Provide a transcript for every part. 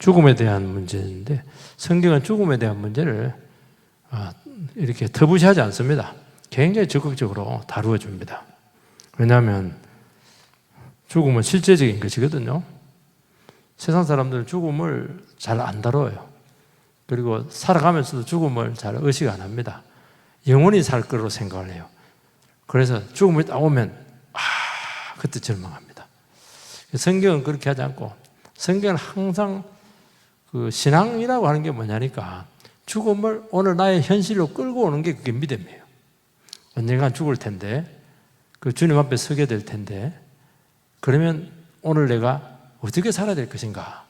죽음에 대한 문제인데 성경은 죽음에 대한 문제를 이렇게 터부시하지 않습니다. 굉장히 적극적으로 다루어 줍니다. 왜냐하면 죽음은 실제적인 것이거든요. 세상 사람들은 죽음을 잘 안 다뤄요. 그리고 살아가면서도 죽음을 잘 의식 안 합니다. 영원히 살 거로 생각을 해요. 그래서 죽음이 딱 오면 그때 절망합니다. 성경은 그렇게 하지 않고 성경은 항상 그 신앙이라고 하는 게 뭐냐니까 죽음을 오늘 나의 현실로 끌고 오는 게 그게 믿음이에요. 언젠간 죽을 텐데 그 주님 앞에 서게 될 텐데 그러면 오늘 내가 어떻게 살아야 될 것인가?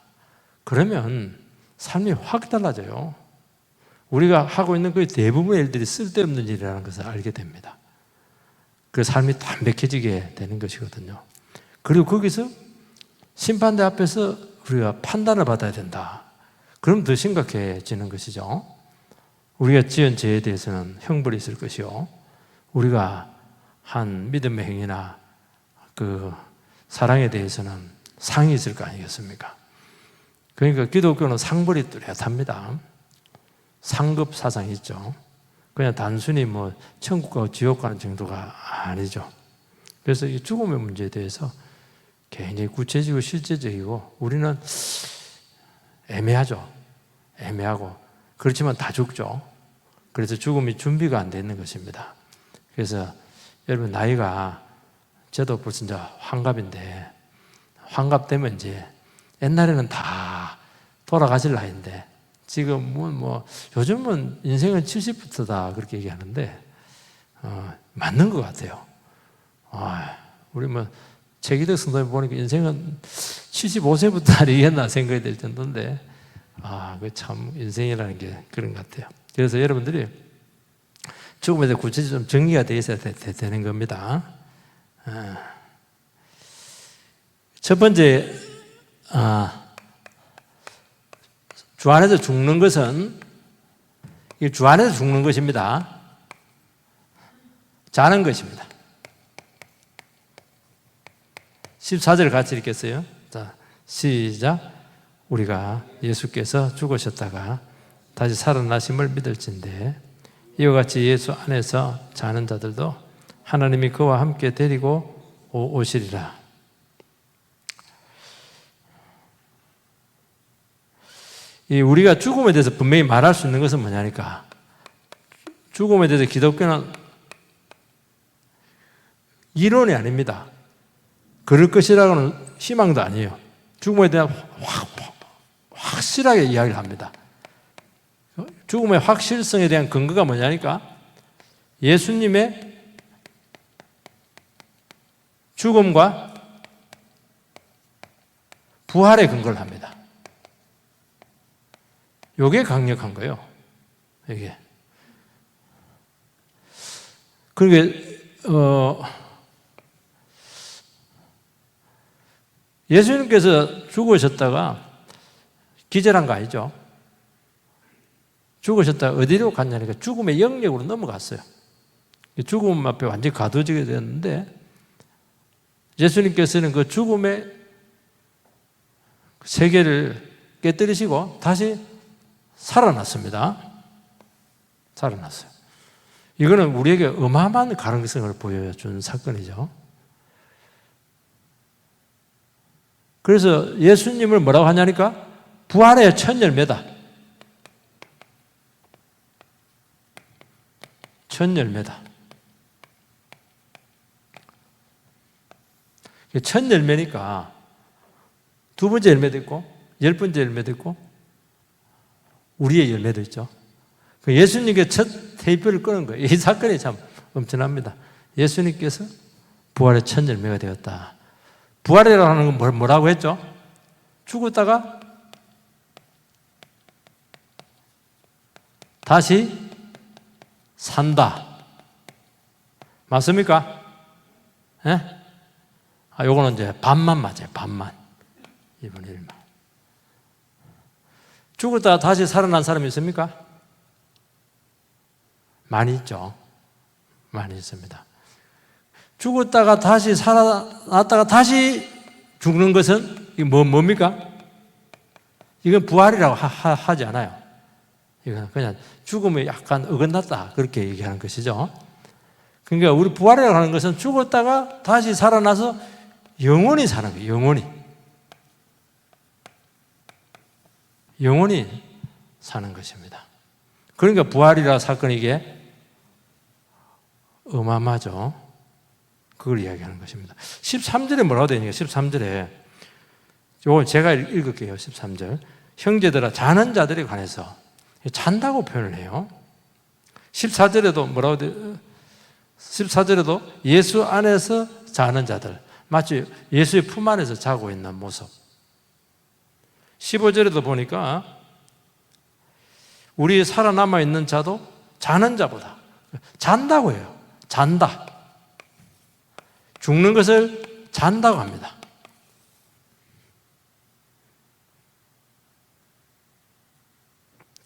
그러면 삶이 확 달라져요. 우리가 하고 있는 거의 대부분의 일들이 쓸데없는 일이라는 것을 알게 됩니다. 그 삶이 담백해지게 되는 것이거든요. 그리고 거기서 심판대 앞에서 우리가 판단을 받아야 된다. 그럼 더 심각해지는 것이죠. 우리가 지은 죄에 대해서는 형벌이 있을 것이요. 우리가 한 믿음의 행위나 그 사랑에 대해서는 상이 있을 거 아니겠습니까? 그러니까 기독교는 상벌이 뚜렷합니다. 상급 사상이 있죠. 그냥 단순히 뭐 천국 가고 지옥 가는 정도가 아니죠. 그래서 이 죽음의 문제에 대해서 굉장히 구체적이고 실제적이고 우리는 애매하죠. 애매하고 그렇지만 다 죽죠. 그래서 죽음이 준비가 안 돼 있는 것입니다. 그래서 여러분 나이가 저도 벌써 이제 환갑인데 환갑 되면 이제 옛날에는 다 돌아가실 나이인데 지금은 뭐 요즘은 인생은 70부터다 그렇게 얘기하는데 맞는 것 같아요. 우리 뭐 최기덕 성도님 보니까 인생은 75세부터 얘기했나 생각이 될 정도인데 그 참 인생이라는 게 그런 것 같아요. 그래서 여러분들이 죽음에 대해 구체적으로 좀 정리가 되어 있어야 되는 겁니다. 첫 번째 주 안에서 죽는 것은 주 안에서 죽는 것입니다. 자는 것입니다. 14절 같이 읽겠어요. 자, 시작. 우리가 예수께서 죽으셨다가 다시 살아나심을 믿을진대 이와 같이 예수 안에서 자는 자들도 하나님이 그와 함께 데리고 오시리라. 우리가 죽음에 대해서 분명히 말할 수 있는 것은 뭐냐니까 죽음에 대해서 기독교는 이론이 아닙니다. 그럴 것이라고는 희망도 아니에요. 죽음에 대한 확실하게 이야기를 합니다. 죽음의 확실성에 대한 근거가 뭐냐니까 예수님의 죽음과 부활의 근거를 합니다. 이게 강력한 거예요. 이게. 그러니까 예수님께서 죽으셨다가 기절한 거 아니죠? 죽으셨다가 어디로 갔냐니까 죽음의 영역으로 넘어갔어요. 죽음 앞에 완전히 가둬지게 됐는데 예수님께서는 그 죽음의 세계를 깨뜨리시고 다시 살아났습니다. 살아났어요. 이거는 우리에게 어마어마한 가능성을 보여준 사건이죠. 그래서 예수님을 뭐라고 하냐니까 부활의 첫 열매다. 첫 열매다. 첫 열매니까 두 번째 열매도 있고 10번째 열매도 있고 우리의 열매도 있죠. 예수님께 첫 테이프를 끄는 거예요. 이 사건이 참 엄청납니다. 예수님께서 부활의 첫 열매가 되었다. 부활이라는 건 뭐라고 했죠? 죽었다가 다시 산다. 맞습니까? 예? 요거는 이제 반만 맞아요. 반만. 2분의 1만. 죽었다가 다시 살아난 사람이 있습니까? 많이 있죠. 많이 있습니다. 죽었다가 다시 살아났다가 다시 죽는 것은 뭡니까? 이건 부활이라고 하지 않아요. 이건 그냥 죽음에 약간 어긋났다 그렇게 얘기하는 것이죠. 그러니까 우리 부활이라고 하는 것은 죽었다가 다시 살아나서 영원히 사는 거예요. 영원히 사는 것입니다. 그러니까 부활이라 사건이 이게 어마어마하죠. 그걸 이야기하는 것입니다. 13절에 뭐라고 되어 있는가? 13절에 이거 제가 읽을게요. 13절. 형제들아 자는 자들에 관해서 잔다고 표현을 해요. 14절에도 뭐라고 돼요? 14절에도 예수 안에서 자는 자들, 마치 예수의 품 안에서 자고 있는 모습. 15절에도 보니까 우리 살아남아 있는 자도 자는 자보다 잔다고 해요. 잔다. 죽는 것을 잔다고 합니다.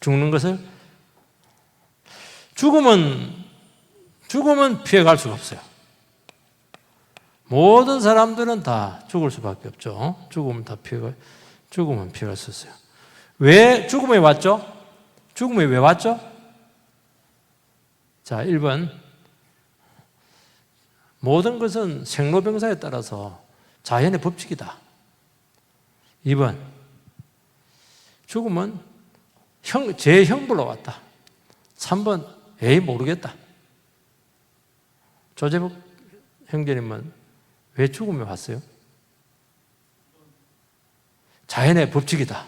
죽는 것을 죽음은 피해갈 수가 없어요. 모든 사람들은 다 죽을 수밖에 없죠. 죽음은 피해갈 수 있어요. 왜 죽음에 왔죠? 죽음에 왜 왔죠? 자, 1번. 모든 것은 생로병사에 따라서 자연의 법칙이다. 2번. 죽음은 제 형벌로 왔다. 3번. 에이, 모르겠다. 조재복 형제님은 왜 죽음에 왔어요? 자연의 법칙이다.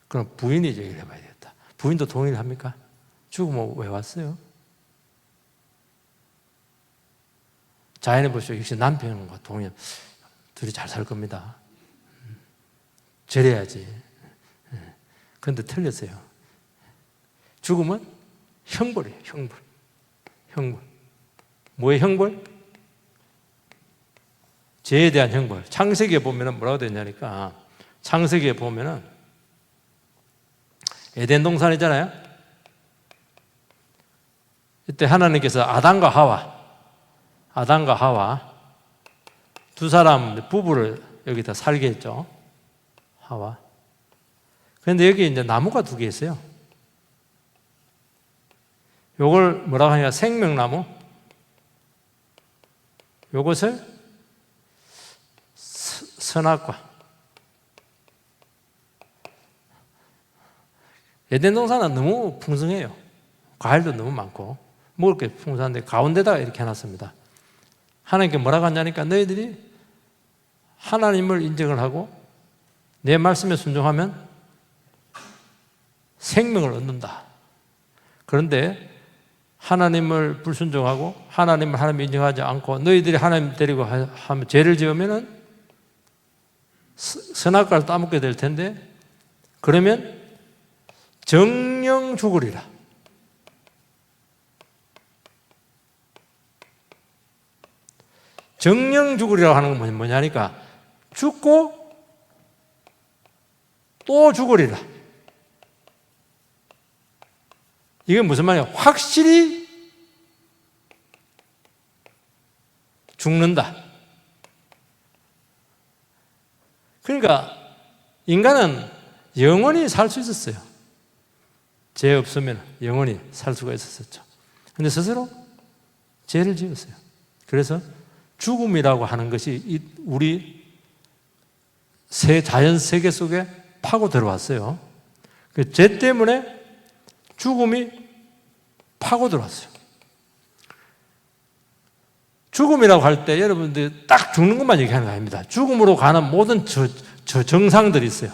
그럼 부인이 얘기를 해봐야 되겠다. 부인도 동의를 합니까? 죽음은 왜 왔어요? 자연의 법칙, 역시 남편과 동의, 둘이 잘 살 겁니다. 저래야지. 그런데 틀렸어요. 죽음은 형벌이에요, 형벌. 뭐의 형벌? 죄에 대한 형벌. 창세기에 보면은 뭐라고 되냐니까, 창세기에 보면은 에덴 동산이잖아요. 이때 하나님께서 아담과 하와 두 사람 부부를 여기다 살게 했죠. 하와. 그런데 여기 이제 나무가 두 개 있어요. 요걸 뭐라고 하냐? 생명나무. 요것을 선악과. 에덴 동산은 너무 풍성해요. 과일도 너무 많고 먹을 게 풍성한데 가운데다가 이렇게 해놨습니다. 하나님께 뭐라고 하냐니까 너희들이 하나님을 인정을 하고 내 말씀에 순종하면 생명을 얻는다. 그런데 하나님을 불순종하고 하나님을 인정하지 않고 너희들이 하나님 데리고 하면 죄를 지으면은 선악과를 따먹게 될 텐데 그러면 정령 죽으리라. 정령 죽으리라고 하는 건 뭐냐니까 죽고 또 죽으리라. 이게 무슨 말이야? 확실히 죽는다. 그러니까 인간은 영원히 살 수 있었어요. 죄 없으면 영원히 살 수가 있었죠. 그런데 스스로 죄를 지었어요. 그래서 죽음이라고 하는 것이 우리 자연 세계 속에 파고 들어왔어요. 그 죄 때문에 죽음이 파고 들어왔어요. 죽음이라고 할 때 여러분들 딱 죽는 것만 얘기하는 거 아닙니다. 죽음으로 가는 모든 정상들이 있어요.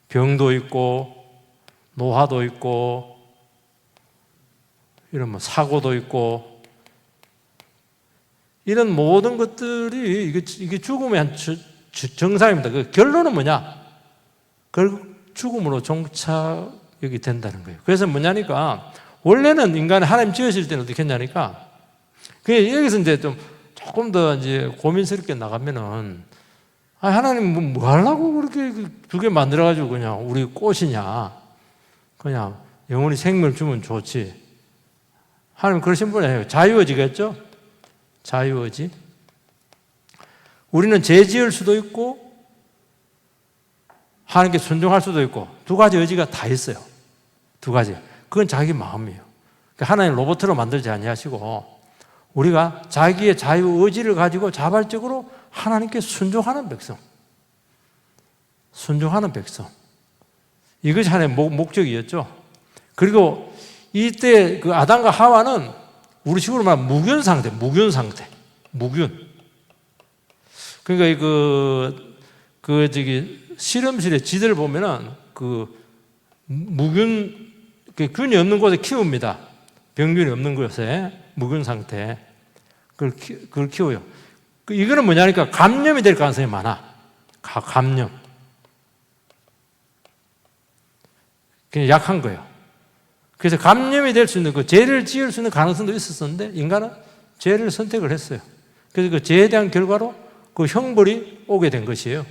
병도 있고 노화도 있고 이런 사고도 있고 이런 모든 것들이 이게 죽음의 한 정상입니다. 그 결론은 뭐냐? 결국 죽음으로 종착이 된다는 거예요. 그래서 뭐냐니까 원래는 인간을 하나님 지으실 때는 어떻게 했냐니까 여기서 이제 좀 조금 더 이제 고민스럽게 나가면은 하나님 뭐 하려고 그렇게 두 개 만들어가지고 그냥 우리 꽃이냐? 그냥 영원히 생명을 주면 좋지. 하나님 그러신 분이에요. 자유의지겠죠? 자유의지. 우리는 죄 지을 수도 있고 하나님께 순종할 수도 있고 두 가지 의지가 다 있어요. 두 가지. 그건 자기 마음이에요. 그러니까 하나님 로봇으로 만들지 아니하시고 우리가 자기의 자유 의지를 가지고 자발적으로 하나님께 순종하는 백성. 순종하는 백성. 이것이 하나님의 목적이었죠. 그리고 이때 그 아담과 하와는 우리식으로 말하면 무균 상태, 무균 상태. 무균. 그러니까 실험실에 지들 보면은 무균, 균이 없는 곳에 키웁니다. 병균이 없는 곳에 무균 상태. 그걸 키워요. 이거는 뭐냐니까 감염이 될 가능성이 많아. 감염. 그냥 약한 거예요. 그래서 감염이 될 수 있는 죄를 지을 수 있는 가능성도 있었었는데 인간은 죄를 선택을 했어요. 그래서 그 죄에 대한 결과로 그 형벌이 오게 된 것이에요.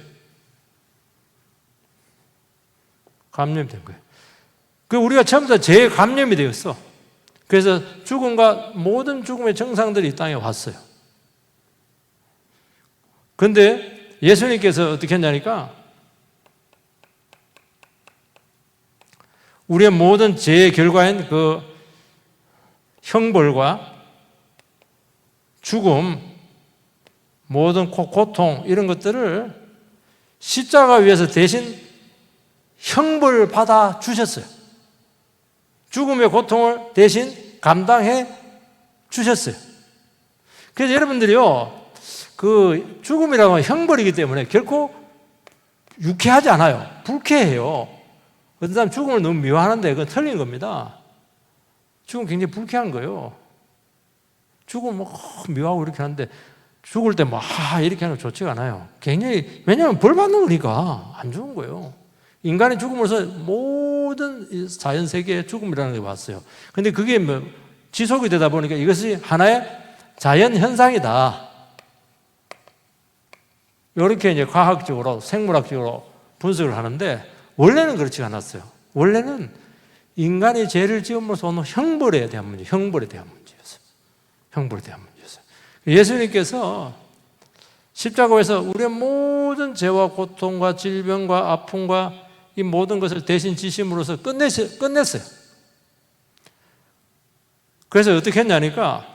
감염이 된 거예요. 우리가 처음부터 죄에 감염이 되었어. 그래서 죽음과 모든 죽음의 정상들이 이 땅에 왔어요. 그런데 예수님께서 어떻게 했냐니까 우리의 모든 죄의 결과인 그 형벌과 죽음, 모든 고통 이런 것들을 십자가 위에서 대신 형벌을 받아 주셨어요. 죽음의 고통을 대신 감당해 주셨어요. 그래서 여러분들이요, 그 죽음이라고 하면 형벌이기 때문에 결코 유쾌하지 않아요. 불쾌해요. 어떤 사람 죽음을 너무 미워하는데 그건 틀린 겁니다. 죽음 굉장히 불쾌한 거예요. 죽음 미워하고 이렇게 하는데 죽을 때 이렇게 하는 거 좋지가 않아요. 굉장히, 왜냐하면 벌 받는 거니까 안 좋은 거예요. 인간의 죽음으로서 모든 자연 세계에 죽음이라는 게 왔어요. 근데 그게 지속이 되다 보니까 이것이 하나의 자연 현상이다. 이렇게 이제 과학적으로, 생물학적으로 분석을 하는데 원래는 그렇지 않았어요. 원래는 인간이 죄를 지음으로써 오는 형벌에 대한 문제, 형벌에 대한 문제였어요. 형벌에 대한 문제였어요. 예수님께서 십자가에서 우리의 모든 죄와 고통과 질병과 아픔과 이 모든 것을 대신 지심으로써 끝냈어요. 그래서 어떻게 했냐니까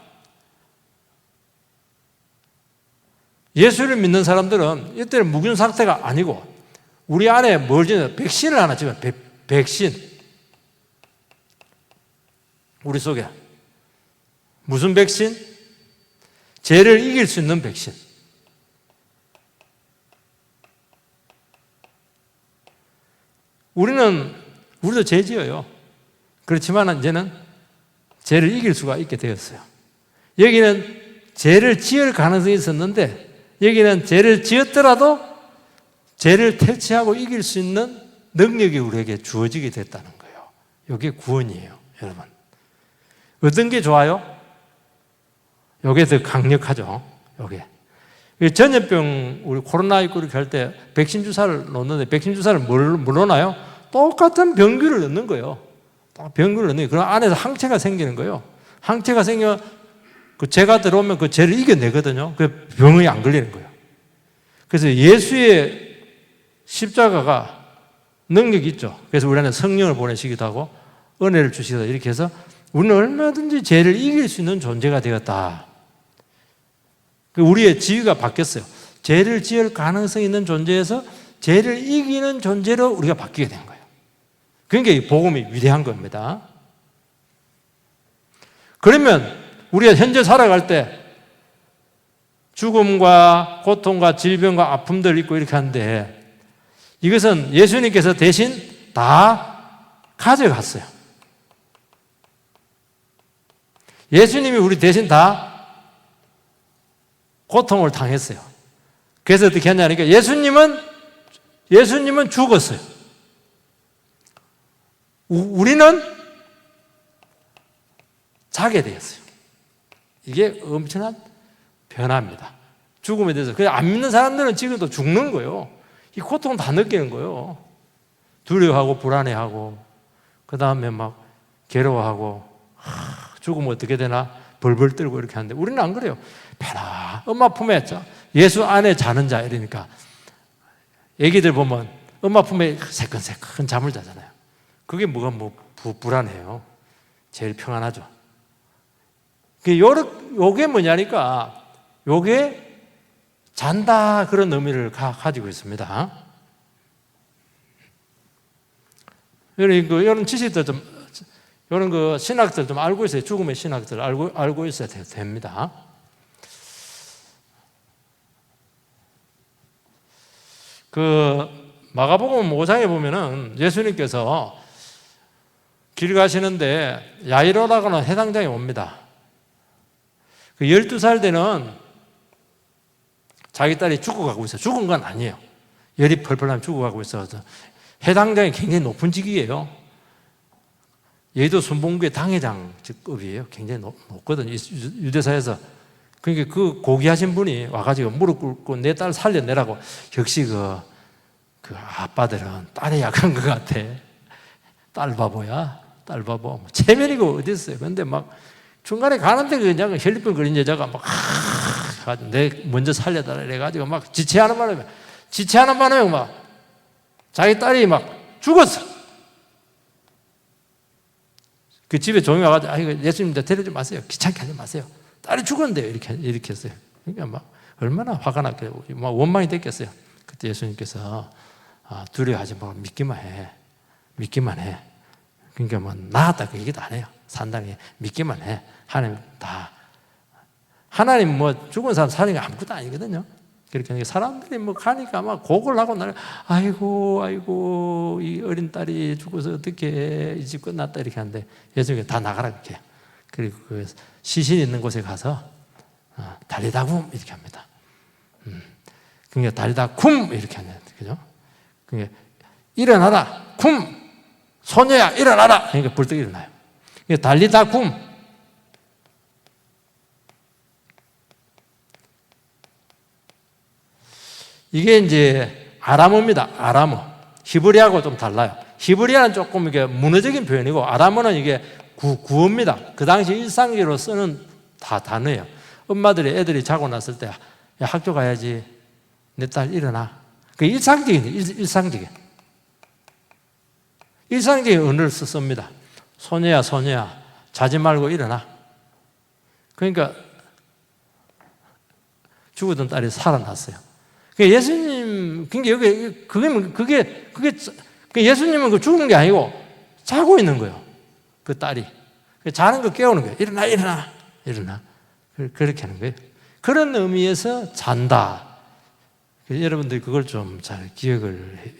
예수를 믿는 사람들은 이때는 무균 상태가 아니고 우리 안에 뭘 지는 백신을 하나 집어요. 백신. 우리 속에. 무슨 백신? 죄를 이길 수 있는 백신. 우리도 죄 지어요. 그렇지만 이제는 죄를 이길 수가 있게 되었어요. 여기는 죄를 지을 가능성이 있었는데 여기는 죄를 지었더라도 죄를 퇴치하고 이길 수 있는 능력이 우리에게 주어지게 됐다는 거예요. 이게 구원이에요, 여러분. 어떤 게 좋아요? 이게 더 강력하죠. 이게. 전염병, 우리 코로나19 이렇게 할 때 백신 주사를 놓는데 백신 주사를 뭘 놓나요? 똑같은 병균을 넣는 거예요. 병균을 넣는 거예요. 그럼 안에서 항체가 생기는 거예요. 항체가 생기면 그 죄가 들어오면 그 죄를 이겨내거든요. 그 병이 안 걸리는 거예요. 그래서 예수의 십자가가 능력이 있죠. 그래서 우리 안에 성령을 보내시기도 하고 은혜를 주시기도 하고 이렇게 해서 우리는 얼마든지 죄를 이길 수 있는 존재가 되었다. 우리의 지위가 바뀌었어요. 죄를 지을 가능성이 있는 존재에서 죄를 이기는 존재로 우리가 바뀌게 된 거예요. 그러니까 이 복음이 위대한 겁니다. 그러면 우리가 현재 살아갈 때 죽음과 고통과 질병과 아픔들 있고 이렇게 하는데 이것은 예수님께서 대신 다 가져갔어요. 예수님이 우리 대신 다 고통을 당했어요. 그래서 어떻게 하냐니까 예수님은 죽었어요. 우리는 자게 되었어요. 이게 엄청난 변화입니다. 죽음에 대해서. 그냥 안 믿는 사람들은 지금도 죽는 거예요. 이 고통 다 느끼는 거예요. 두려워하고 불안해하고 그 다음에 막 괴로워하고 죽으면 어떻게 되나 벌벌 떨고 이렇게 하는데 우리는 안 그래요. 편안 엄마 품에 예수 안에 자는 자 이러니까 애기들 보면 엄마 품에 새끈새끈 잠을 자잖아요. 그게 뭐가 불안해요. 제일 평안하죠. 요게 뭐냐니까 요게 잔다 그런 의미를 가지고 있습니다. 이런 지식들 좀, 이런 그 신학들 좀 알고 있어요. 죽음의 신학들 알고 있어야 됩니다. 그 마가복음 5장에 보면은 예수님께서 길 가시는데 야이로라고는 해당장에 옵니다. 그 12살 되는 자기 딸이 죽어가고 있어요. 죽은 건 아니에요. 열이 펄펄 나면 죽어가고 있어서 해당장이 굉장히 높은 직위예요. 얘도 순봉구의 당회장급이에요. 굉장히 높거든요. 유대사에서. 그러니까 그 고귀하신 분이 와가지고 무릎 꿇고 내 딸 살려내라고. 역시 그 아빠들은 딸이 약한 것 같아. 딸 바보야. 딸 바보. 체면이고 어디 있어요. 근데 막 중간에 가는데 그냥 혈리병 걸린 여자가 막 내 먼저 살려달라 이래가지고 막 지체하는 바람에 막 자기 딸이 막 죽었어. 그 집에 종이 와가지고 이거 예수님 데려지 마세요. 귀찮게 하지 마세요. 딸이 죽었는데요. 이렇게 했어요. 그러니까 막 얼마나 화가 났겠어요. 막 원망이 됐겠어요. 그때 예수님께서 두려워하지 말고 믿기만 해. 그러니까 뭐 나았다 그 얘기도 안 해요. 산다는 게 믿기만 해. 하나님 뭐 죽은 사람 살린 게 아무것도 아니거든요. 그렇게 사람들이 뭐 가니까 막 곡을 하고 아이고 이 어린 딸이 죽어서 어떻게 이 집 끝났다 이렇게 하는데 예수님이 다 나가라 이렇게. 그리고 그 시신 있는 곳에 가서 달리다쿰 이렇게 합니다. 그러니까 달리다쿰 이렇게 하는 그죠? 그러니까 일어나라 쿰 소녀야 일어나라. 그러니까 벌떡 일어나요. 그러니까 달리다쿰. 이게 이제 아람어입니다. 아람어. 히브리어하고 좀 달라요. 히브리어는 조금 이게 문어적인 표현이고 아람어는 이게 구어입니다. 그 당시 일상적으로 쓰는 단어예요. 엄마들이 애들이 자고 났을 때, 야, 학교 가야지. 내 딸 일어나. 그 일상적인 언어를 씁니다. 소녀야, 자지 말고 일어나. 그러니까 죽었던 딸이 살아났어요. 예수님, 그게 예수님은 죽은 게 아니고 자고 있는 거예요. 그 딸이. 자는 거 깨우는 거예요. 일어나. 그렇게 하는 거예요. 그런 의미에서 잔다. 여러분들이 그걸 좀 잘 기억을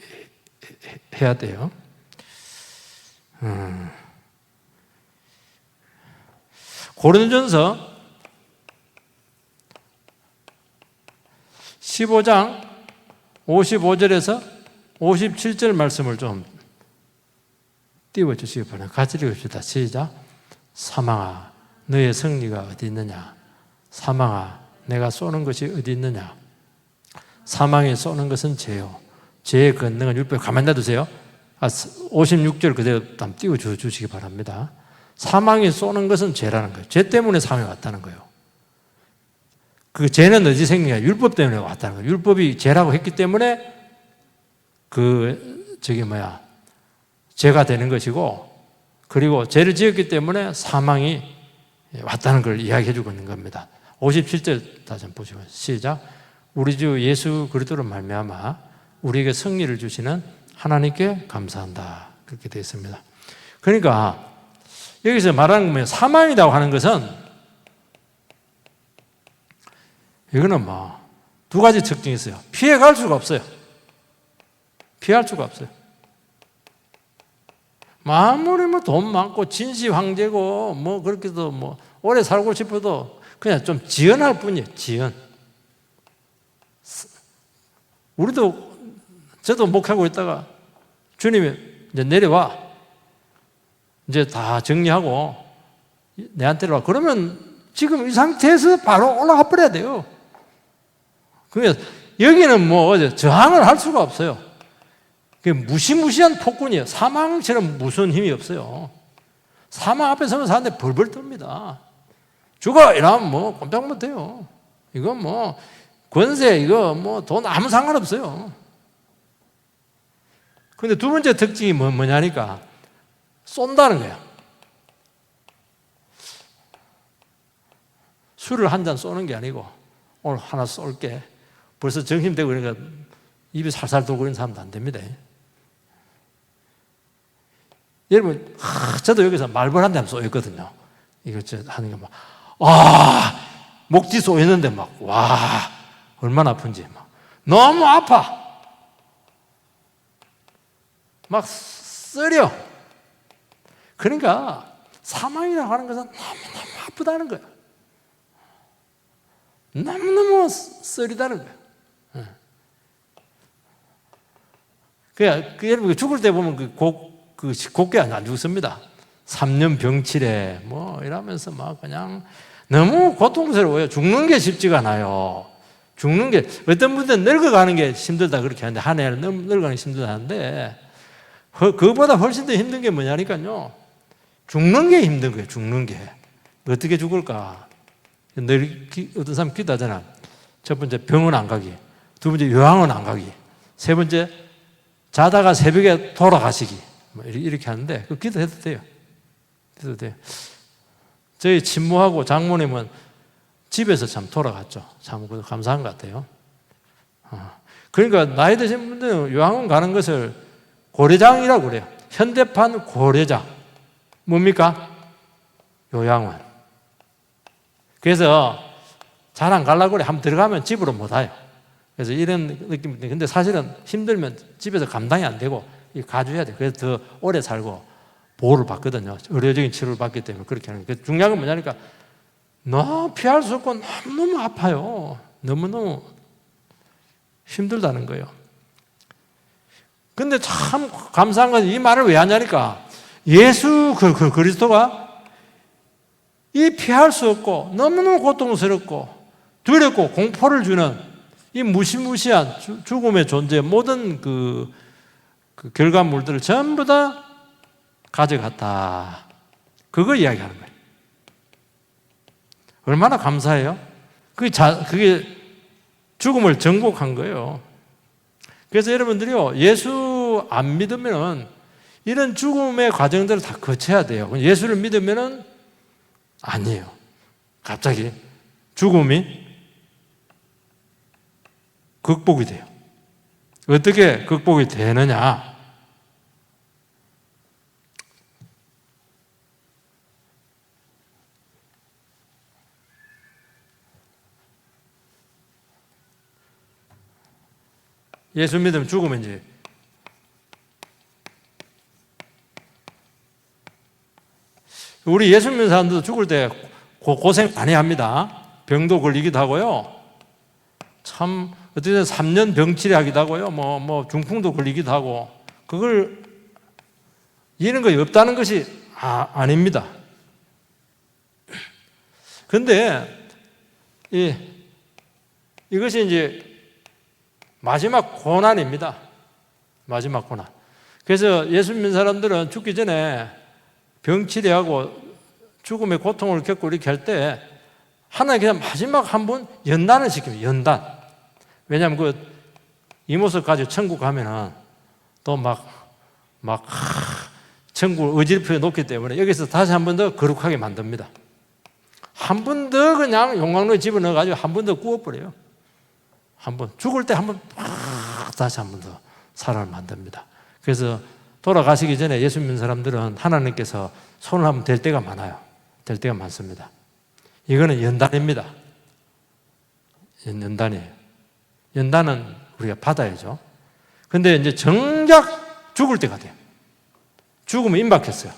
해야 돼요. 고린도전서 15장 55절에서 57절 말씀을 좀 띄워주시기 바랍니다. 같이 읽읍시다. 시작. 사망아 너의 승리가 어디 있느냐. 사망아 내가 쏘는 것이 어디 있느냐. 사망이 쏘는 것은 죄요. 죄의 권능은 율법. 가만히 놔두세요. 56절 그대로 한번 띄워주시기 바랍니다. 사망이 쏘는 것은 죄라는 거예요. 죄 때문에 사망이 왔다는 거예요. 그 죄는 어디 생기냐? 율법 때문에 왔다는 거예요. 율법이 죄라고 했기 때문에 죄가 되는 것이고, 그리고 죄를 지었기 때문에 사망이 왔다는 걸 이야기해 주고 있는 겁니다. 57절 다시 한번 보시고 시작. 우리 주 예수 그리스도로 말미암아 우리에게 승리를 주시는 하나님께 감사한다. 그렇게 되어 있습니다. 그러니까 여기서 말하는 거면 사망이라고 하는 것은 이거는 두 가지 특징이 있어요. 피해갈 수가 없어요. 피할 수가 없어요. 아무리 돈 많고 진시 황제고 그렇게도 오래 살고 싶어도 그냥 좀 지연할 뿐이에요. 지연. 저도 목하고 있다가 주님이 이제 내려와. 이제 다 정리하고 내한테로 와. 그러면 지금 이 상태에서 바로 올라가 버려야 돼요. 그래서 여기는 저항을 할 수가 없어요. 그게 무시무시한 폭군이에요. 사망처럼 무서운 힘이 없어요. 사망 앞에 서면 사는데 벌벌 뜹니다. 죽어! 이러면 꼼짝 못해요. 이건 권세 이거 뭐 돈 아무 상관없어요. 근데 두 번째 특징이 뭐냐니까 쏜다는 거야. 술을 한 잔 쏘는 게 아니고 오늘 하나 쏠게. 벌써 정신되고 그러니까 입이 살살 돌고 있는 사람도 안 됩니다. 여러분, 저도 여기서 말벌 한 대 쏘였거든요. 이거 하는 게 막, 목뒤 쏘였는데 막, 얼마나 아픈지 막. 너무 아파. 막 쓰려. 그러니까 사망이라고 하는 것은 너무너무 아프다는 거야. 너무너무 쓰리다는 거야. 여러분 죽을 때 보면 곱게 안 죽습니다. 3년 병치레 뭐 이러면서 막 그냥 너무 고통스러워요. 죽는 게 쉽지가 않아요. 죽는 게 어떤 분들은 늙어가는 게 힘들다 그렇게 하는데 한 해를 늙어가는 게 힘들다는데 그거보다 훨씬 더 힘든 게 뭐냐니까요. 죽는 게 힘든 거예요. 죽는 게 어떻게 죽을까? 늘 어떤 사람 기도하잖아. 첫 번째 병원 안 가기, 두 번째 요양원 안 가기, 세 번째 자다가 새벽에 돌아가시기 이렇게 하는데 그 기도해도 돼요. 기도해도 돼요. 저희 친모하고 장모님은 집에서 참 돌아갔죠. 참 감사한 것 같아요. 그러니까 나이 드신 분들은 요양원 가는 것을 고려장이라고 그래요. 현대판 고려장. 뭡니까? 요양원. 그래서 잘 안 가려고 그래. 한번 들어가면 집으로 못 와요. 그래서 이런 느낌인데, 근데 사실은 힘들면 집에서 감당이 안 되고 가줘야 돼. 그래서 더 오래 살고 보호를 받거든요. 의료적인 치료를 받기 때문에 그렇게 하는 거예요. 중요한 건 뭐냐니까 너무 피할 수 없고 너무너무 아파요. 너무너무 힘들다는 거예요. 근데 참 감사한 건 이 말을 왜 하냐니까 예수 그리스도가 이 피할 수 없고 너무너무 고통스럽고 두렵고 공포를 주는 이 무시무시한 죽음의 존재 모든 그 결과물들을 전부 다 가져갔다. 그거 이야기하는 거예요. 얼마나 감사해요? 그게 죽음을 정복한 거예요. 그래서 여러분들이요, 예수 안 믿으면 이런 죽음의 과정들을 다 거쳐야 돼요. 예수를 믿으면 아니에요. 갑자기 죽음이 극복이 돼요. 어떻게 극복이 되느냐? 예수 믿으면 죽으면 이제 우리 예수 믿는 사람들도 죽을 때 고생 많이 합니다. 병도 걸리기도 하고요. 참 어떻게든 3년 병치레 하기도 하고요. 뭐 중풍도 걸리기도 하고 그걸 이런 거 없다는 것이 아닙니다. 그런데 이것이 이제 마지막 고난입니다. 마지막 고난. 그래서 예수 믿는 사람들은 죽기 전에 병치레하고 죽음의 고통을 겪고 이렇게 할 때 하나님께서 마지막 한 번 연단을 시킵니다. 연단. 왜냐하면 그 이모습 가지고 천국 가면은 또 막 천국을 어지럽혀 놓기 때문에 여기서 다시 한 번 더 거룩하게 만듭니다. 한 번 더 그냥 용광로에 집어넣어가지고 한 번 더 구워버려요. 한 번 죽을 때 한 번 다시 한 번 더 사람을 만듭니다. 그래서 돌아가시기 전에 예수 믿는 사람들은 하나님께서 손을 한번 댈 때가 많아요. 댈 때가 많습니다. 이거는 연단입니다. 연단이에요. 연단은 우리가 받아야죠. 근데 이제 정작 죽을 때가 돼요. 죽으면 임박했어요.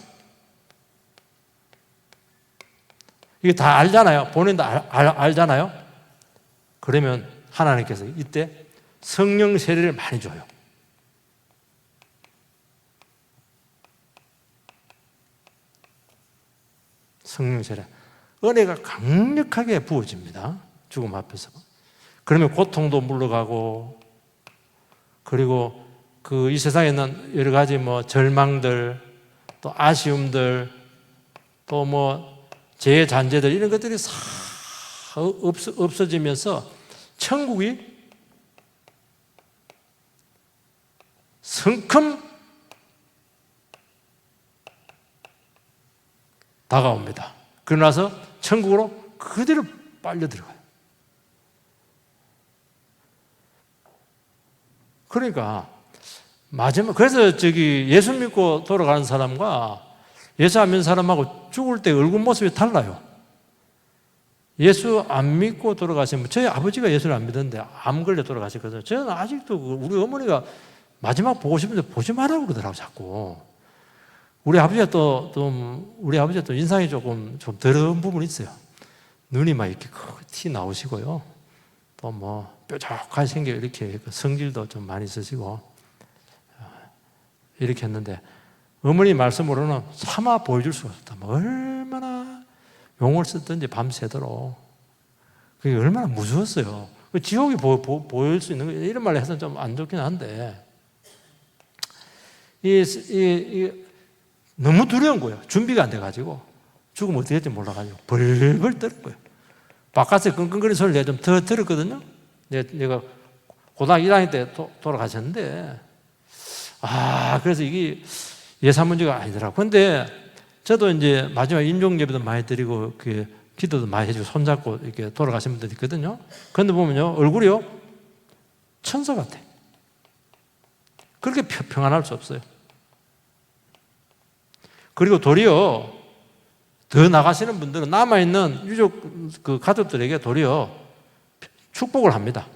이게 다 알잖아요. 본인도 알잖아요. 그러면 하나님께서 이때 성령 세례를 많이 줘요. 성령 세례. 은혜가 강력하게 부어집니다. 죽음 앞에서. 그러면 고통도 물러가고, 그리고 이 세상에 있는 여러 가지 절망들, 또 아쉬움들, 또 재해 잔재들 이런 것들이 싹 없어지면서 천국이 성큼 다가옵니다. 그러나서 천국으로 그대로 빨려 들어가요. 그러니까 마지막 그래서 예수 믿고 돌아가는 사람과 예수 안 믿는 사람하고 죽을 때 얼굴 모습이 달라요. 예수 안 믿고 돌아가시면 저희 아버지가 예수를 안 믿었는데 암 걸려 돌아가셨거든요. 저는 아직도 우리 어머니가 마지막 보고 싶은데 보지 말라고 그러더라고 자꾸. 우리 아버지가 또 인상이 좀 더러운 부분이 있어요. 눈이 막 이렇게 티 나오시고요. 또 뭐 뾰족하게 생겨 이렇게 성질도 좀 많이 있으시고 이렇게 했는데 어머니 말씀으로는 차마 보여줄 수가 없었다. 뭐 얼마나 용을 썼든지 밤새도록 그게 얼마나 무서웠어요. 지옥이 보일 수 있는 거 이런 말을 해서는 좀 안 좋긴 한데 너무 두려운 거예요. 준비가 안 돼가지고 죽으면 어떻게 될지 몰라가지고 벌벌 떠는 거예요. 바깥에 끙끙거리는 소리를 내가 좀 더 들었거든요. 내가 고등학교 1학년 때 돌아가셨는데 그래서 이게 예산 문제가 아니더라고요. 근데 저도 이제 마지막 임종 예배도 많이 드리고 기도도 많이 해주고 손잡고 이렇게 돌아가신 분들이 있거든요. 그런데 보면요 얼굴이요 천사 같아. 그렇게 평안할 수 없어요. 그리고 도리어 더 나가시는 분들은 남아있는 유족 가족들에게 도리어 축복을 합니다.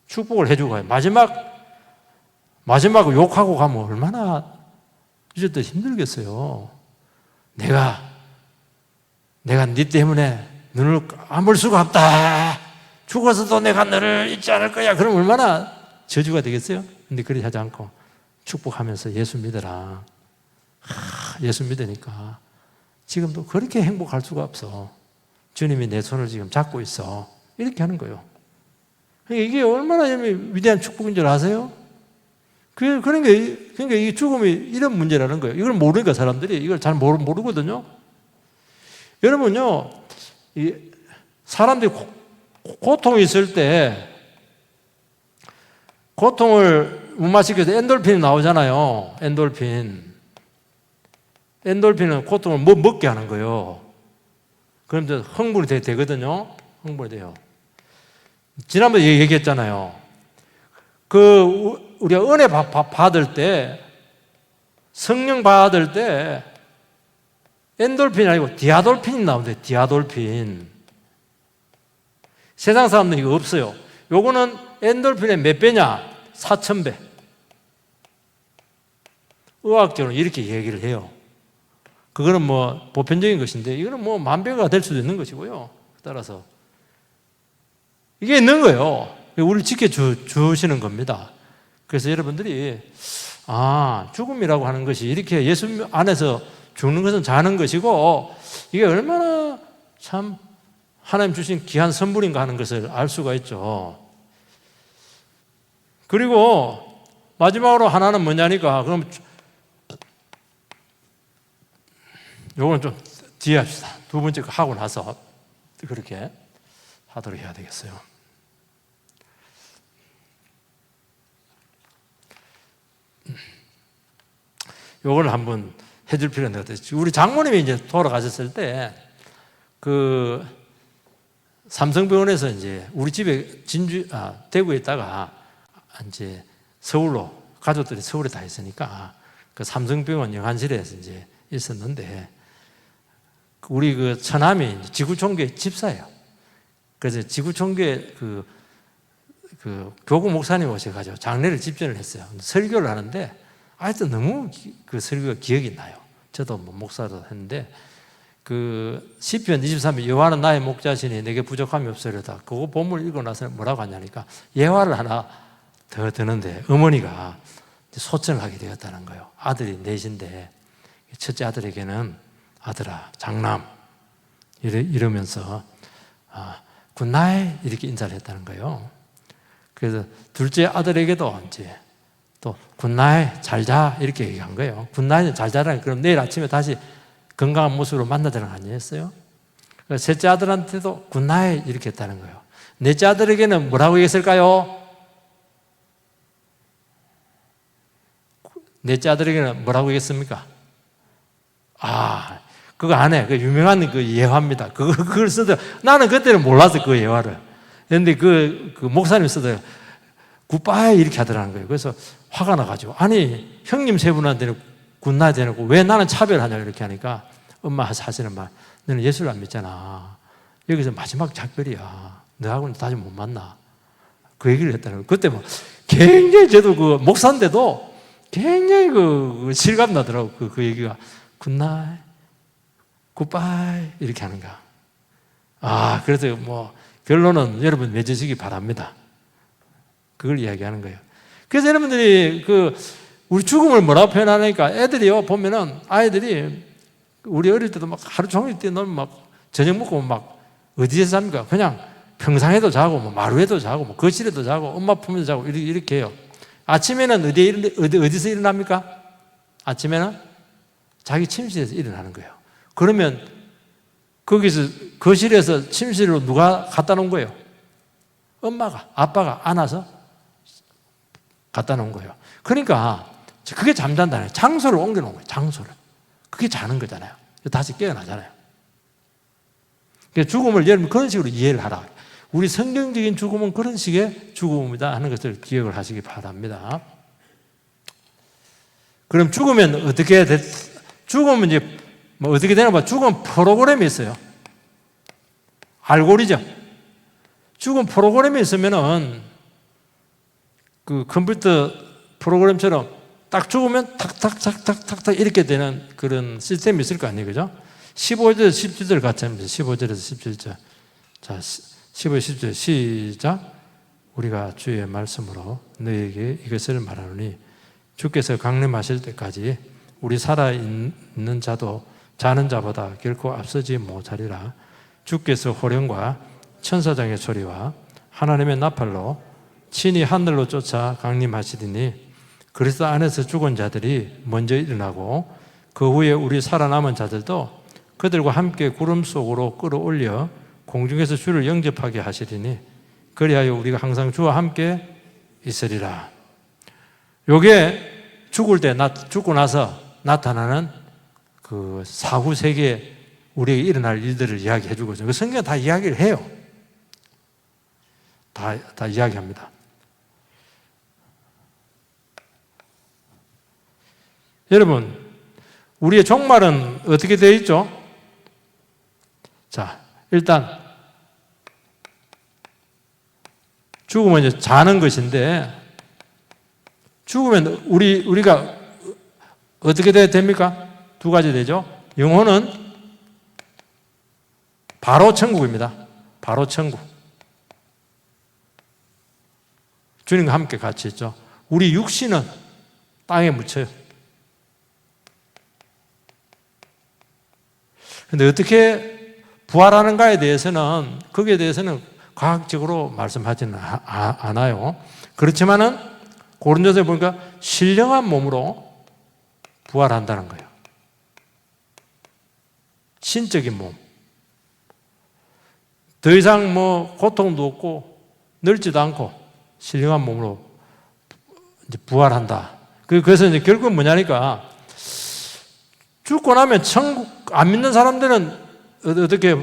축복을 해주고 가요. 마지막 욕하고 가면 얼마나 유족들 힘들겠어요. 내가 네 때문에 눈을 감을 수가 없다. 죽어서도 내가 너를 잊지 않을 거야. 그럼 얼마나 저주가 되겠어요? 근데 그렇게 하지 않고 축복하면서 예수 믿어라. 예수 믿으니까 지금도 그렇게 행복할 수가 없어. 주님이 내 손을 지금 잡고 있어. 이렇게 하는 거예요. 이게 얼마나 위대한 축복인 줄 아세요? 그러니까 이 죽음이 이런 문제라는 거예요. 이걸 모르니까 사람들이 이걸 잘 모르거든요. 여러분요, 사람들이 고통이 있을 때 고통을 못 마시게 해서 엔돌핀이 나오잖아요. 엔돌핀은 고통을 먹게 하는 거예요. 그럼 이제 흥분이 되거든요. 흥분이 돼요. 지난번에 얘기했잖아요. 우리가 은혜 받을 때, 성령 받을 때, 엔돌핀이 아니고 디아돌핀이 나오는데, 디아돌핀. 세상 사람들은 이거 없어요. 요거는 엔돌핀의 몇 배냐? 4,000배. 의학적으로 이렇게 얘기를 해요. 그거는 뭐 보편적인 것인데 이거는 뭐 만 배가 될 수도 있는 것이고요. 따라서 이게 있는 거예요. 우리를 지켜주시는 겁니다. 그래서 여러분들이 죽음이라고 하는 것이 이렇게 예수 안에서 죽는 것은 자는 것이고 이게 얼마나 참 하나님 주신 귀한 선물인가 하는 것을 알 수가 있죠. 그리고 마지막으로 하나는 뭐냐니까 그럼 요거는 좀 뒤에 합시다. 두 번째 거 하고 나서 그렇게 하도록 해야 되겠어요. 요걸 한번 해줄 필요는 없어요. 우리 장모님이 이제 돌아가셨을 때 삼성병원에서 이제 우리 집에 대구에 있다가 이제 서울로 가족들이 서울에 다 있으니까 그 삼성병원 영안실에서 이제 있었는데 우리 처남이 지구촌교회 집사예요. 그래서 지구촌교회 교구 목사님 오셔가지고 장례를 집전을 했어요. 설교를 하는데 아직도 너무 그 설교가 기억이 나요. 저도 뭐 목사도 했는데 시편 23편 여호와는 나의 목자시니 내게 부족함이 없으리로다. 그거 본문을 읽고 나서 뭐라고 하냐니까 예화를 하나 더 드는데 어머니가 소천을 하게 되었다는 거예요. 아들이 넷인데 첫째 아들에게는 아들아 장남 이러면서 굿나잇 이렇게 인사를 했다는 거예요. 그래서 둘째 아들에게도 이제 또 굿나잇 잘자 이렇게 얘기한 거예요. 굿나잇은 잘 자라. 그럼 내일 아침에 다시 건강한 모습으로 만나자는 거 아니었어요? 셋째 아들한테도 굿나잇 이렇게 했다는 거예요. 넷째 아들에게는 뭐라고 얘기했을까요? 넷째 아들에게는 뭐라고 얘기했습니까? 그거 안 해. 그 유명한 그 예화입니다. 그걸 쓰더 나는 그때는 몰랐어, 그 예화를. 그런데 그 목사님 쓰더 굿바이 이렇게 하더라는 거예요. 그래서 화가 나가지고, 아니, 형님 세 분한테는 굿나잇 해놓고 왜 나는 차별하냐, 이렇게 하니까 엄마 사실은 말, 너는 예수를 안 믿잖아. 여기서 마지막 작별이야. 너하고는 다시 못 만나. 그 얘기를 했다는 거예요. 그때 뭐 굉장히 저도 그 목사인데도 굉장히 그 실감 나더라고. 그 얘기가 굿나잇, 굿바이 이렇게 하는 거야. 그래서 뭐 결론은 여러분 맺으시기 바랍니다. 그걸 이야기하는 거예요. 그래서 여러분들이 우리 죽음을 뭐라고 표현하니까 애들이요, 보면은 아이들이 우리 어릴 때도 막 하루 종일 뛰어놀면 막 저녁 먹고 막 어디에서 잡니까? 그냥 평상에도 자고 뭐 마루에도 자고 뭐 거실에도 자고 엄마 품에도 자고 이렇게 해요. 아침에는 어디서 일어납니까? 아침에는 자기 침실에서 일어나는 거예요. 그러면 거기서 거실에서 침실로 누가 갖다 놓은 거예요? 엄마가, 아빠가 안아서 갖다 놓은 거예요. 그러니까 그게 잠잔다는 거예요. 장소를 옮겨 놓은 거예요. 장소를. 그게 자는 거잖아요. 다시 깨어나잖아요. 그러니까 죽음을 여러분 그런 식으로 이해를 하라. 우리 성경적인 죽음은 그런 식의 죽음이다 하는 것을 기억을 하시기 바랍니다. 그럼 죽으면 어떻게 죽으면 이제 뭐 어떻게 되나 봐. 죽음 프로그램이 있어요. 알고리즘. 죽음 프로그램이 있으면은 그 컴퓨터 프로그램처럼 딱 죽으면 탁탁탁탁탁탁 이렇게 되는 그런 시스템이 있을 거 아니에요, 그죠? 15절, 17절 같이 합니다. 15절에서 17절. 자, 15, 17절 시작. 우리가 주의 말씀으로 너에게 이것을 말하노니 주께서 강림하실 때까지 우리 살아있는 자도 자는 자보다 결코 앞서지 못하리라. 주께서 호령과 천사장의 소리와 하나님의 나팔로 친히 하늘로 쫓아 강림하시리니 그리스도 안에서 죽은 자들이 먼저 일어나고 그 후에 우리 살아남은 자들도 그들과 함께 구름 속으로 끌어올려 공중에서 주를 영접하게 하시리니 그리하여 우리가 항상 주와 함께 있으리라. 요게 죽고 나서 나타나는 그 사후 세계에 우리에게 일어날 일들을 이야기해 주고 있어요. 성경은 다 이야기를 해요. 다 이야기합니다. 여러분, 우리의 종말은 어떻게 되어 있죠? 자, 일단 죽으면 이제 자는 것인데 죽으면 우리가 어떻게 돼야 됩니까? 두 가지 되죠. 영혼은 바로 천국입니다. 바로 천국. 주님과 함께 같이 있죠. 우리 육신은 땅에 묻혀요. 그런데 어떻게 부활하는가에 대해서는 거기에 대해서는 과학적으로 말씀하지는 않아요. 그렇지만은 고린도서에 보니까 신령한 몸으로 부활한다는 거예요. 신적인 몸. 더 이상 뭐 고통도 없고 늙지도 않고 신령한 몸으로 이제 부활한다. 그래서 이제 결국은 뭐냐니까 죽고 나면 천국 안 믿는 사람들은 어떻게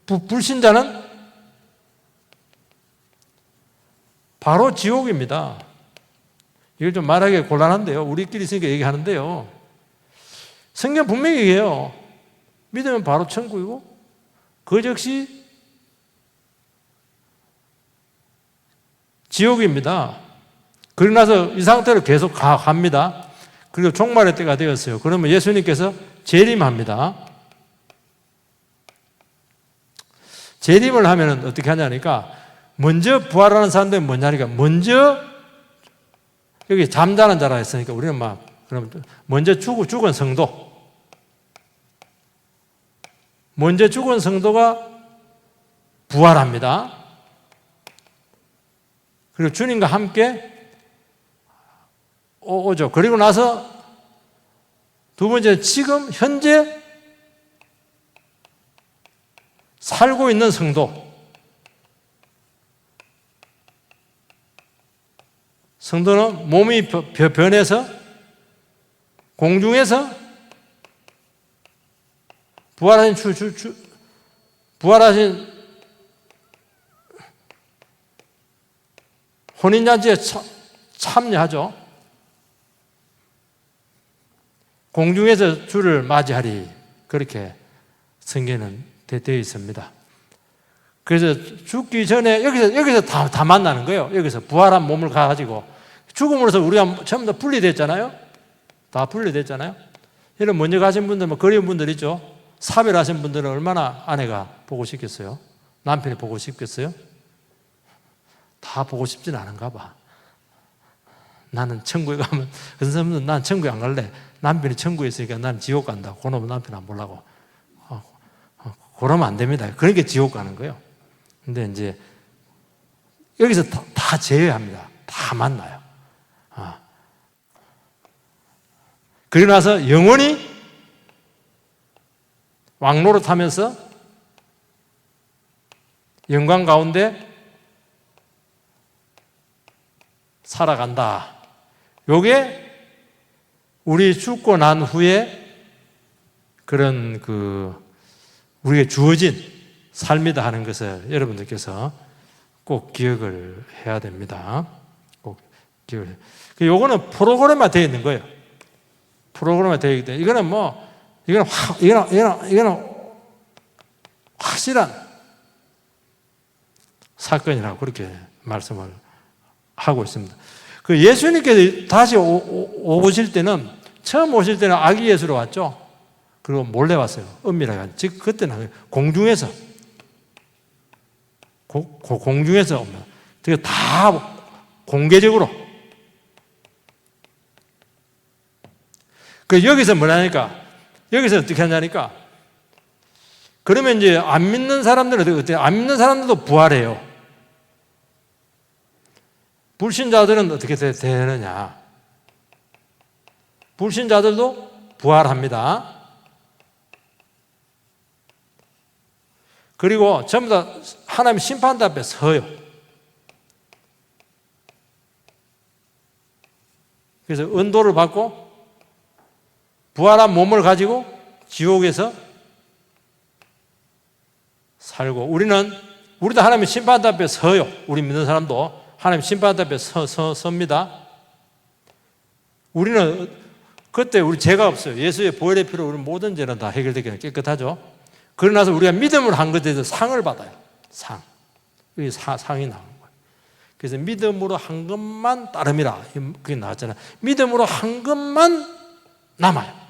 불신자는 바로 지옥입니다. 이걸 좀 말하기 곤란한데요. 우리끼리 있으니까 얘기하는데요. 성경 분명히 얘기해요. 믿으면 바로 천국이고 그 즉시 지옥입니다. 그러고 나서 이 상태로 계속 갑니다. 그리고 종말의 때가 되었어요. 그러면 예수님께서 재림합니다. 재림을 하면 어떻게 하냐니까 먼저 부활하는 사람들은 뭐냐니까 먼저 여기 잠자는 자라 했으니까 우리는 막 그럼 먼저 죽은 성도 먼저 죽은 성도가 부활합니다. 그리고 주님과 함께 오죠. 그리고 나서 두 번째 지금 현재 살고 있는 성도 성도는 몸이 변해서 공중에서 부활하신 혼인잔치에 참여하죠. 공중에서 주를 맞이하리. 그렇게 성경에는 되어 있습니다. 그래서 죽기 전에 여기서 다 만나는 거예요. 여기서 부활한 몸을 가지고 죽음으로써 우리가 전부 다 분리됐잖아요. 다 분리됐잖아요. 이런 먼저 가신 분들, 그리운 분들 있죠. 사별하신 분들은 얼마나 아내가 보고 싶겠어요? 남편이 보고 싶겠어요? 다 보고 싶진 않은가 봐. 나는 천국에 가면, 그런 사람들은 난 천국에 안 갈래. 남편이 천국에 있으니까 난 지옥 간다. 그놈은 남편 안 보려고. 그러면 안 됩니다. 그러니까 지옥 가는 거예요. 근데 이제 여기서 다 제외합니다. 다 만나요. 그리고 나서 영원히 왕노릇 하면서 영광 가운데 살아간다. 요게 우리 죽고 난 후에 그런 우리에게 주어진 삶이다 하는 것을 여러분들께서 꼭 기억을 해야 됩니다. 꼭 기억을. 요거는 프로그램화 되어 있는 거예요. 프로그램화 되어 있기 때문에 이거는 확실한 사건이라고 그렇게 말씀을 하고 있습니다. 예수님께서 다시 오실 때는, 처음 오실 때는 아기 예수로 왔죠. 그리고 몰래 왔어요. 은밀하게. 즉, 그때는 공중에서 오면. 다 공개적으로. 여기서 뭐냐니까, 여기서 어떻게 하냐니까, 그러면 이제 안 믿는 사람들은 어때요? 안 믿는 사람들도 부활해요. 불신자들은 어떻게 되느냐? 불신자들도 부활합니다. 그리고 전부 다 하나님 심판대 앞에 서요. 그래서 은도를 받고 부활한 몸을 가지고 지옥에서 살고, 우리도 하나님 심판대 앞에 서요. 우리 믿는 사람도 하나님 심판대 앞에 섭니다. 우리는 그때 우리 죄가 없어요. 예수의 보혈의 피로 우리 모든 죄는 다 해결되게 깨끗하죠. 그러고 나서 우리가 믿음을 한 것에 대해서 상을 받아요. 여기 상이 나오는 거예요. 그래서 믿음으로 한 것만 따름이라. 그게 나왔잖아요. 믿음으로 한 것만 남아요.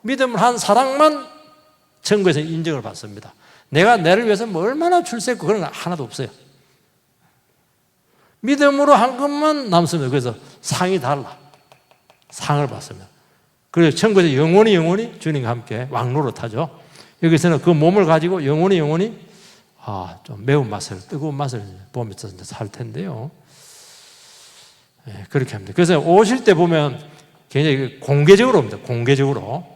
믿음을 한 사랑만 천국에서 인정을 받습니다. 내가 나를 위해서 뭐 얼마나 출세했고 그런 거 하나도 없어요. 믿음으로 한 것만 남습니다. 그래서 상이 달라. 상을 받습니다. 그래서 천국에서 영원히 주님과 함께 왕노릇하죠. 여기서는 그 몸을 가지고 영원히 좀 매운 맛을, 뜨거운 맛을 보면서 살 텐데요. 그렇게 합니다. 그래서 오실 때 보면 굉장히 공개적으로 옵니다. 공개적으로.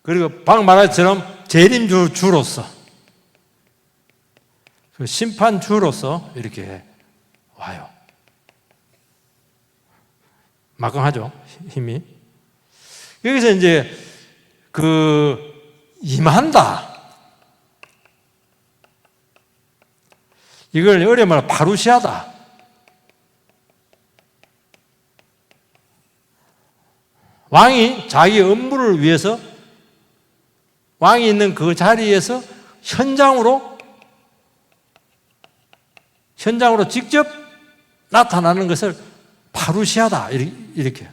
그리고 방금 말한 것처럼 재림주로서, 심판주로서 이렇게 와요. 막강하죠, 힘이. 여기서 이제 임한다. 이걸 어려운 말로 파루시하다. 왕이 자기 업무를 위해서 왕이 있는 그 자리에서 현장으로 직접 나타나는 것을 파루시하다. 이렇게.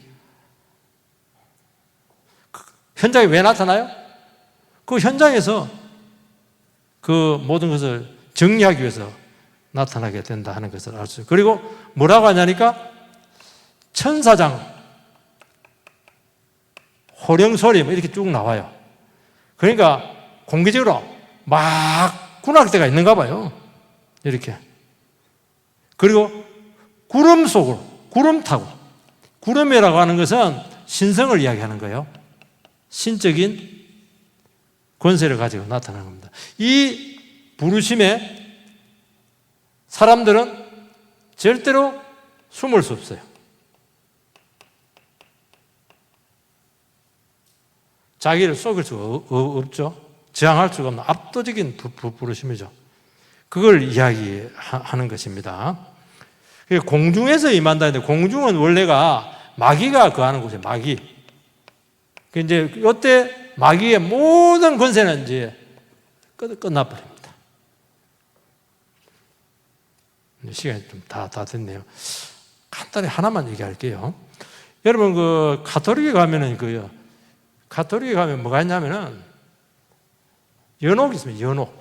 현장에 왜 나타나요? 그 현장에서 그 모든 것을 정리하기 위해서 나타나게 된다 하는 것을 알 수 있어요. 그리고 뭐라고 하냐니까 천사장, 호령소리 이렇게 쭉 나와요. 그러니까 공개적으로 막 군악대가 있는가 봐요. 이렇게. 그리고 구름 속으로, 구름 타고. 구름이라고 하는 것은 신성을 이야기하는 거예요. 신적인 권세를 가지고 나타나는 겁니다. 이 부르심에 사람들은 절대로 숨을 수 없어요. 자기를 속일 수가 없죠. 저항할 수가 없는 압도적인 부르심이죠. 그걸 이야기하는 것입니다. 공중에서 임한다 했는데, 공중은 원래가 마귀가 거하는 곳이에요. 마귀. 이제 이때 마귀의 모든 권세는 이제 끝나버립니다. 시간이 좀 다 됐네요. 간단히 하나만 얘기할게요. 여러분, 가톨릭에 가면은 가톨릭에 가면 뭐가 있냐면은 연옥이 있습니다. 연옥.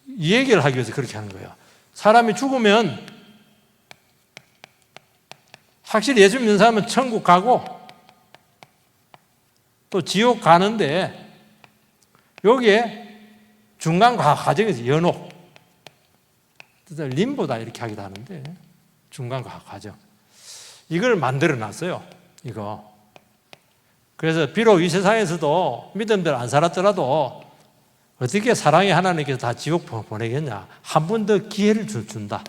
이 얘기를 하기 위해서 그렇게 하는 거예요. 사람이 죽으면 확실히 예수 믿는 사람은 천국 가고 또 지옥 가는데, 여기에 중간 과정에서 연옥, 림보다 이렇게 하기도 하는데, 중간 과정, 이걸 만들어 놨어요. 이거. 그래서 비록 이 세상에서도 믿음대로 안 살았더라도 어떻게 사랑의 하나님께서 다 지옥 보내겠냐? 한 번 더 기회를 준다.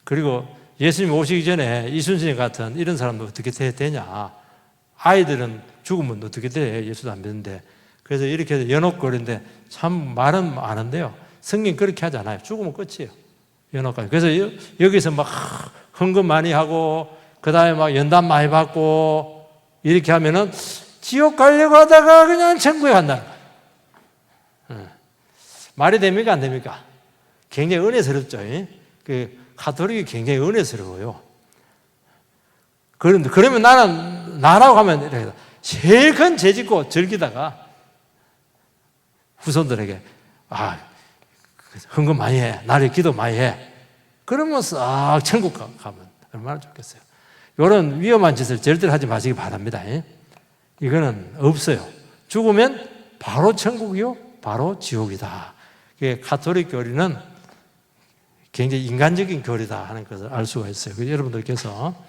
그리고 예수님 오시기 전에 이순신 같은 이런 사람도 어떻게 되냐? 아이들은 죽으면 어떻게 돼? 예수도 안 믿는데. 그래서 이렇게 해서 연옥거리인데, 참 말은 많은데요. 성경 그렇게 하지 않아요. 죽으면 끝이에요. 연옥까지. 그래서 여기서 막 헌금 많이 하고, 그 다음에 막 연단 많이 받고, 이렇게 하면은 지옥 가려고 하다가 그냥 천국에 간다. 말이 됩니까? 안 됩니까? 굉장히 은혜스럽죠. 가톨릭이 굉장히 은혜스러워요. 그러면 나라고 하면 이렇게 제일 큰 죄 짓고 즐기다가 후손들에게, 헌금 많이 해. 나를 기도 많이 해. 그러면 싹 천국 가면 얼마나 좋겠어요. 이런 위험한 짓을 절대로 하지 마시기 바랍니다. 이거는 없어요. 죽으면 바로 천국이요, 바로 지옥이다. 가톨릭 교리는 굉장히 인간적인 교리다 하는 것을 알 수가 있어요. 그래서 여러분들께서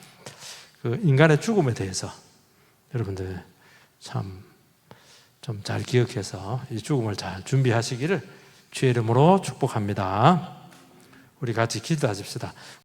인간의 죽음에 대해서 여러분들 참 좀 잘 기억해서 이 죽음을 잘 준비하시기를 주의 이름으로 축복합니다. 우리 같이 기도하십시다.